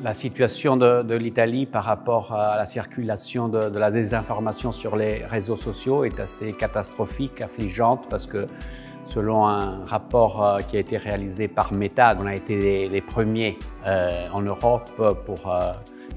La situation de l'Italie par rapport à la circulation de la désinformation sur les réseaux sociaux est assez catastrophique, affligeante, parce que selon un rapport qui a été réalisé par Meta, on a été les premiers en Europe pour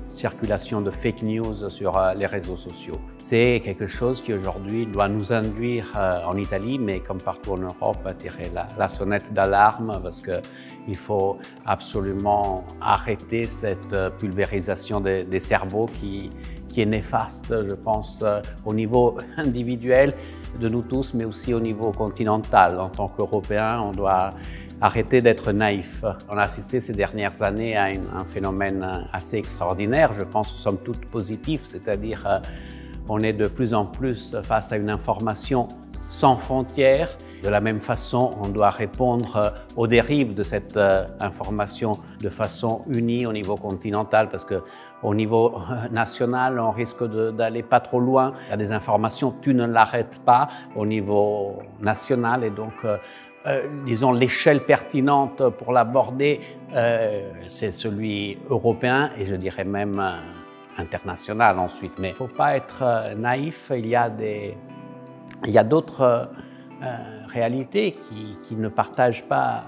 circulation de fake news sur les réseaux sociaux. C'est quelque chose qui aujourd'hui doit nous induire en Italie, mais comme partout en Europe, à tirer la sonnette d'alarme, parce qu'il faut absolument arrêter cette pulvérisation des cerveaux qui est néfaste, je pense, au niveau individuel de nous tous, mais aussi au niveau continental. En tant qu'Européens, on doit arrêter d'être naïf. On a assisté ces dernières années à un phénomène assez extraordinaire, je pense, somme toute positif, c'est-à-dire on est de plus en plus face à une information sans frontières. De la même façon, on doit répondre aux dérives de cette information de façon unie au niveau continental, parce qu'au niveau national, on risque d'aller pas trop loin. Il y a des informations, tu ne l'arrêtes pas au niveau national, et donc disons, l'échelle pertinente pour l'aborder, c'est celui européen, et je dirais même international ensuite. Mais il ne faut pas être naïf, il y a d'autres réalités qui ne partagent pas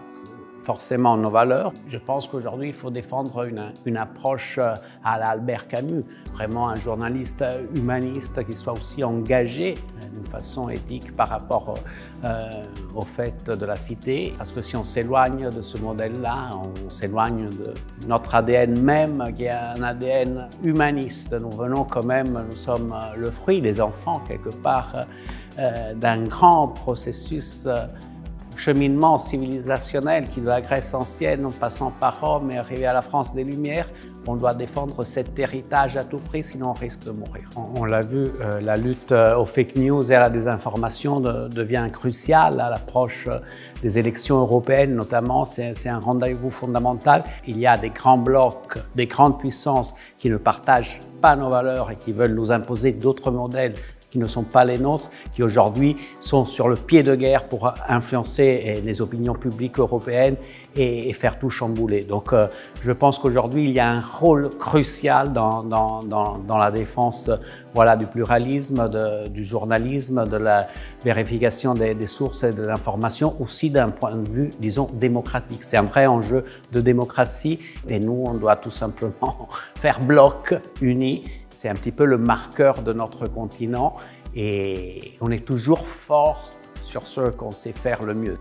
forcément nos valeurs. Je pense qu'aujourd'hui, il faut défendre une approche à l'Albert Camus, vraiment un journaliste humaniste qui soit aussi engagé d'une façon éthique par rapport au fait de la cité. Parce que si on s'éloigne de ce modèle-là, on s'éloigne de notre ADN même, qui est un ADN humaniste. Nous venons quand même, nous sommes le fruit, les enfants, quelque part, d'un grand processus cheminement civilisationnel qui, de la Grèce ancienne, en passant par Rome et arrivé à la France des Lumières, on doit défendre cet héritage à tout prix, sinon on risque de mourir. On l'a vu, la lutte aux fake news et à la désinformation devient cruciale à l'approche des élections européennes, notamment. C'est un rendez-vous fondamental. Il y a des grands blocs, des grandes puissances qui ne partagent pas nos valeurs et qui veulent nous imposer d'autres modèles qui ne sont pas les nôtres, qui aujourd'hui sont sur le pied de guerre pour influencer les opinions publiques européennes et faire tout chambouler. Donc je pense qu'aujourd'hui, il y a un rôle crucial dans la défense, voilà, du pluralisme, du journalisme, de la vérification des sources et de l'information, aussi d'un point de vue, disons, démocratique. C'est un vrai enjeu de démocratie, et nous, on doit tout simplement faire bloc uni. C'est un petit peu le marqueur de notre continent, et on est toujours fort sur ce qu'on sait faire le mieux.